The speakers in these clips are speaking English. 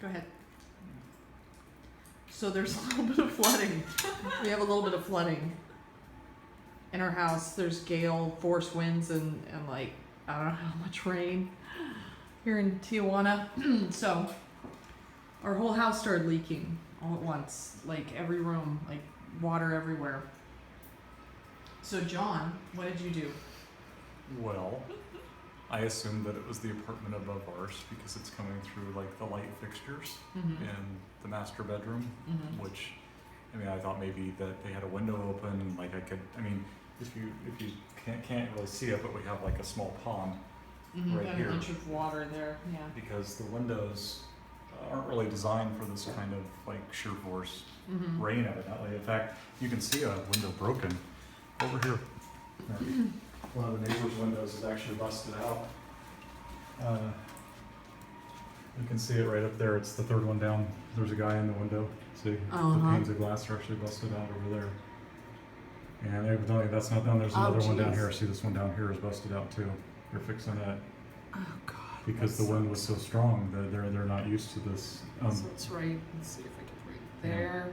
Go ahead. So there's a little bit of flooding. We have a little bit of flooding in our house. There's gale, force winds, and like, I don't know how much rain here in Tijuana. So our whole house started leaking all at once. Like every room, like water everywhere. So John, what did you do? Well, I assumed that it was the apartment above ours because it's coming through like the light fixtures in the master bedroom, which, I mean, I thought maybe that they had a window open and like I could, I mean, if you can't really see it, but we have like a small pond right Got here. an inch of water there, yeah. Because the windows aren't really designed for this kind of like sheer force rain evidently. In fact, you can see a window broken over here. One of the neighbor's windows is actually busted out. You can see it right up there. It's the third one down. There's a guy in the window. See, the panes of glass are actually busted out over there. And evidently that's not done. There's another one down here. See, this one down here is busted out too. They're fixing that. Oh God. Because the wind was so strong that they're not used to this. So it's right. Let's see if I can read there.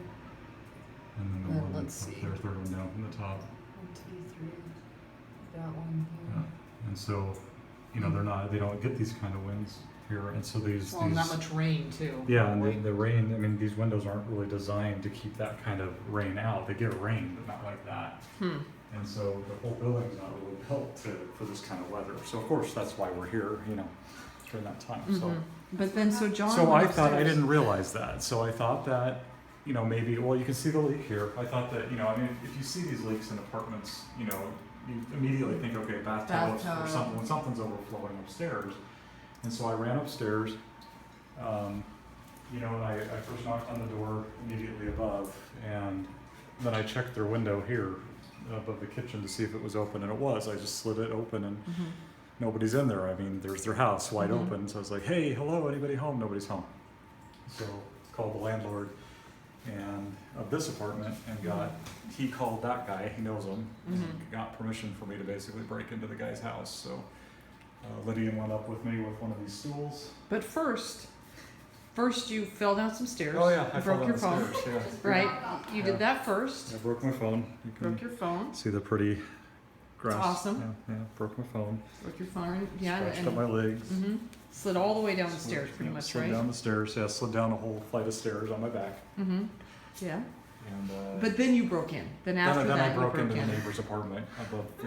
And then the one let's up see. there, third one down from the top. 1, 2, 3. That one here. Yeah. And so, you know, they don't get these kind of winds here, and so these. Well, not much rain too. Yeah, and the rain. I mean, these windows aren't really designed to keep that kind of rain out. They get rain, but not like that. And so the whole building's not really built for this kind of weather. So of course that's why we're here, you know, during that time. So. But then, so John. So went I thought I upstairs. didn't realize that. So I thought that, you know, maybe, well, you can see the leak here. I thought that, you know, I mean, if you see these leaks in apartments, you know, you immediately think, okay, bathtub or something, when something's overflowing upstairs. And so I ran upstairs, you know, and I first knocked on the door immediately above, and then I checked their window here above the kitchen to see if it was open, and it was. I just slid it open, and nobody's in there. I mean, there's their house wide open. So I was like, hey, hello, anybody home? Nobody's home. So called the landlord and of this apartment and he called that guy, he knows him, and got permission for me to basically break into the guy's house. So Lydia went up with me with one of these stools. But first you fell down some stairs. Oh yeah, I broke fell your down the phone. stairs, yeah. Right, you did that first. I broke my phone. You can Broke your phone. see the pretty grass. That's awesome. Yeah, broke my phone. Broke your phone. Yeah, Scratched up my legs. slid all the way down the stairs, pretty much, slid right? down the stairs. Yeah, slid down a whole flight of stairs on my back. Yeah. And But then you broke in. Then after then that, I broke you into broke the in. neighbor's apartment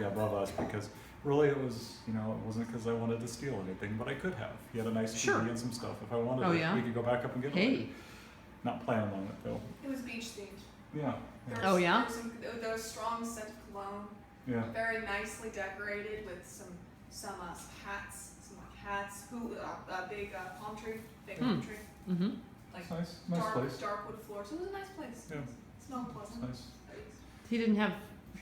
above us because really it was, you know, it wasn't because I wanted to steal anything, but I could have. He had a nice Sure. TV and some stuff. If I wanted Oh, it, yeah? we could go back up and get it. Hey. later. Not planning on it though. It was beach themed. Yeah. Oh, yeah? There was strong scent of cologne, Yeah. very nicely decorated with some hats, big palm tree, palm tree, like It's nice. Nice place. dark wood floor. So it was a nice place. Yeah. It smelled It's pleasant. nice. He didn't have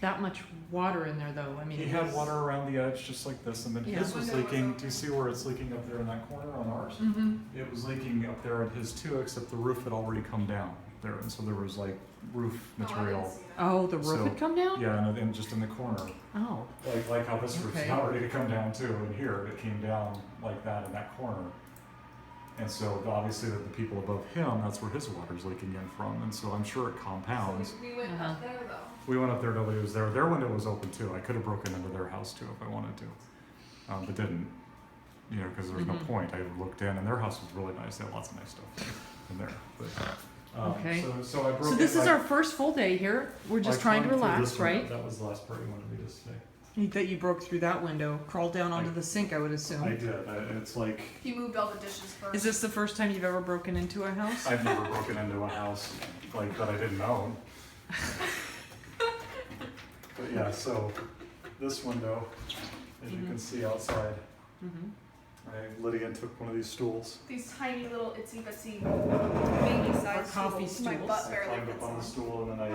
that much water in there, though. I mean, He it had was- water around the edge just like this, and then Yeah. his was Window was leaking. open. Do you see where it's leaking up there in that corner on ours? It was leaking up there in his too, except the roof had already come down there, and so there was like roof Oh, I didn't material. see that. Oh, the roof So, had come down? Yeah, and just in the corner, Oh. like how this roof's Okay. not ready to come down too, and here it came down like that in that corner. And so obviously the people above him, that's where his water's leaking in from, and so I'm sure it compounds. So we went up there though. We went up there, nobody was there. Their window was open too. I could have broken into their house too if I wanted to, but didn't. You know, because there was no point. I looked in, and their house was really nice. They had lots of nice stuff in there. But, Okay. So I broke. So this in, is like, our first full day here. We're just I trying to climbed through relax, this one. right? That was the last part you wanted me to say. That you broke through that window, crawled down onto I- the sink, I would assume. I did. It's like He moved all the dishes first. Is this the first time you've ever broken into a house? I've never broken into a house like that I didn't own. But yeah, so this window, as you can see outside, Lydia took one of these stools. These tiny little itsy bitsy baby sized coffee stools. My stools. butt I barely climbed fits up on on. the stool, and then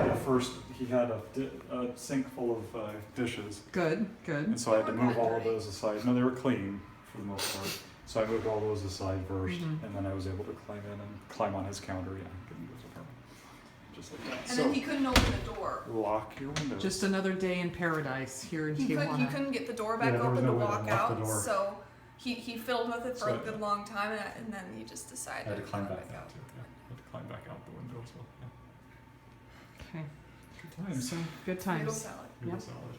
at first he had a sink full of dishes, Good, good. and so I had to They were move kinda all of dirty. those aside. No, they were clean for the most part. So I moved all those aside first, and then I was able to climb in and climb on his counter, get into his apartment, just like that. And then he couldn't open the door. Lock your windows. Just another day in paradise here in He Tijuana. couldn't get the door back Yeah, there was open no to way to walk lock the out. door. So he filled with it for So- a good long time, and then he just decided I had to climb come back out too. Yeah, I had to climb back out the window as well. Yeah. Okay. Good times. So good Noodle times. salad. Noodle Yep. salad.